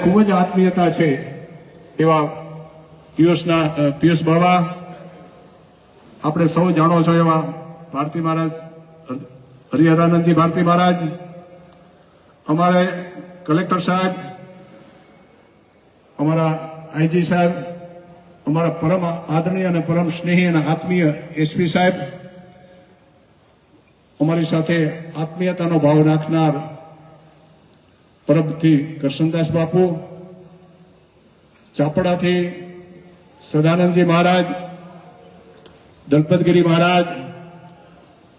ખૂબ જ આત્મીયતા છે એવા પિયુષ બાબા, આપણે સૌ જાણો છો એવા ભારતી મહારાજ, હરિહરાનંદજી ભારતી મહારાજ, અમારે કલેક્ટર સાહેબ, અમારા આઈજી સાહેબ, અમારા પરમ આદરણીય અને પરમ સ્નેહી અને આત્મીય એસપી સાહેબ, અમારી સાથે આત્મીયતાનો ભાવ રાખનાર પરબથી કરશનદાસ બાપુ, ચાપડાથી સદાનંદજી મહારાજ, દલપતગીરી મહારાજ,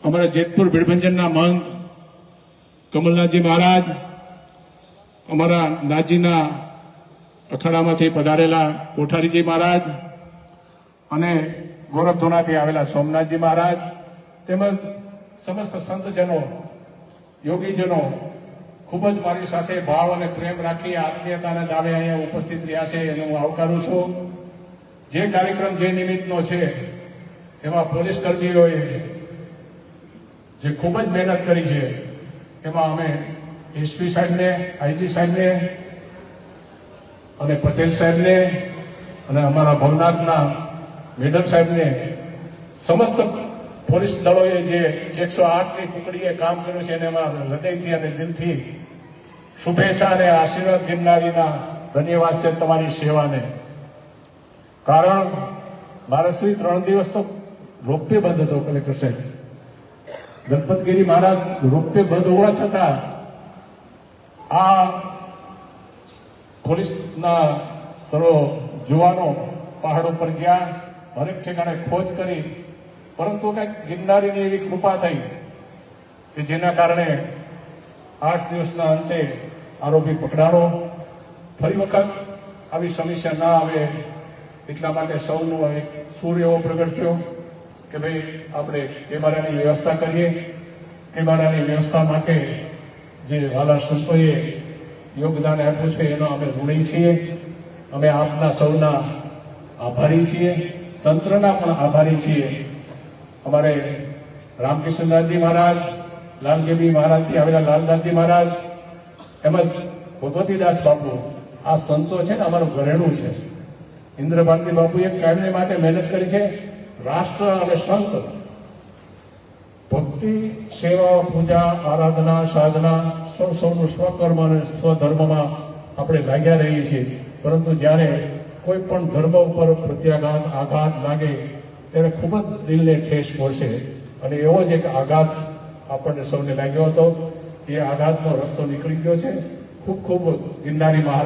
અમારા જેતપુર ભીડભંજનના મહંત કમલનાથજી મહારાજ, અમારા નાજીના અખાડામાંથી પધારેલા કોઠારીજી મહારાજ અને ગોરખધોનાથી આવેલા સોમનાથજી મહારાજ, તેમજ સમસ્ત સંતજનો, યોગીજનો ખૂબ જ મારી સાથે ભાવ અને પ્રેમ રાખી આત્મીયતાના દાવે અહીંયા ઉપસ્થિત રહ્યા છે એને હું આવકારું છું. જે કાર્યક્રમ જે નિમિત્તનો છે એમાં પોલીસ કર્મીઓએ જે ખૂબ જ મહેનત કરી છે એમાં અમે એસપી સાહેબને, આઈજી સાહેબને અને પટેલ સાહેબને અને અમારા ભવનાથના મેડમ સાહેબને, સમસ્ત પોલીસ દળોએ જે 108ની ટુકડીએ કામ કર્યું છે એને અમારા હૃદયથી અને દિલથી શુભેચ્છા અને આશીર્વાદ ગિરનારીના ધન્યવાદ છે તમારી સેવાને. કારણ મહારાજશ્રી 3 દિવસ તો રોપવે બંધ હતો. કલેક્ટર સાહેબ, દલપતગીરી મહારાજ રોપવે બંધ હોવા છતાં આ પોલીસના સર્વ જવાનો પહાડ ઉપર ગયા, હરેક ઠેકાણે ખોજ કરી, પરંતુ કંઈક ગિરનારીની એવી કૃપા થઈ કે જેના કારણે 8 દિવસના અંતે આરોપી પકડાણો. ફરી વખત આવી સમસ્યા ના આવે એટલા માટે સૌનો એક સૂર એવો પ્રગટ થયો કે ભાઈ આપણે કેમેરાની વ્યવસ્થા કરીએ. કેમેરાની વ્યવસ્થા માટે જે વાલા સંતોએ યોગદાન આપ્યું છે એનો અમે ઋણી છીએ. અમે આપના સૌના આભારી છીએ, તંત્રના પણ આભારી છીએ. અમારે રામકૃષ્ણદાસજી મહારાજ, લાલગેબી મહારાજથી આવેલા લાલદાસજી મહારાજ તેમજ ભગવતીદાસ બાપુ, આ સંતો છે ને અમારું ઘરેણું છે. ઇન્દ્રભારતી બાપુએ કાયમને માટે મહેનત કરી છે. રાષ્ટ્ર અને સંત, ભક્તિ, સેવા, પૂજા, આરાધના, સાધના, સૌનું સ્વકર્મ અને સ્વધર્મમાં આપણે લાગ્યા રહીએ છીએ. પરંતુ જ્યારે કોઈ પણ ધર્મ ઉપર પ્રત્યાઘાત, આઘાત લાગે ત્યારે ખૂબ જ દિલને ઠેસ પહોંચે અને એવો જ એક આઘાત આપણને સૌને લાગ્યો હતો. એ આઘાતનો રસ્તો નીકળી ગયો છે. ખૂબ ખૂબ ગિરનારી મહારાજ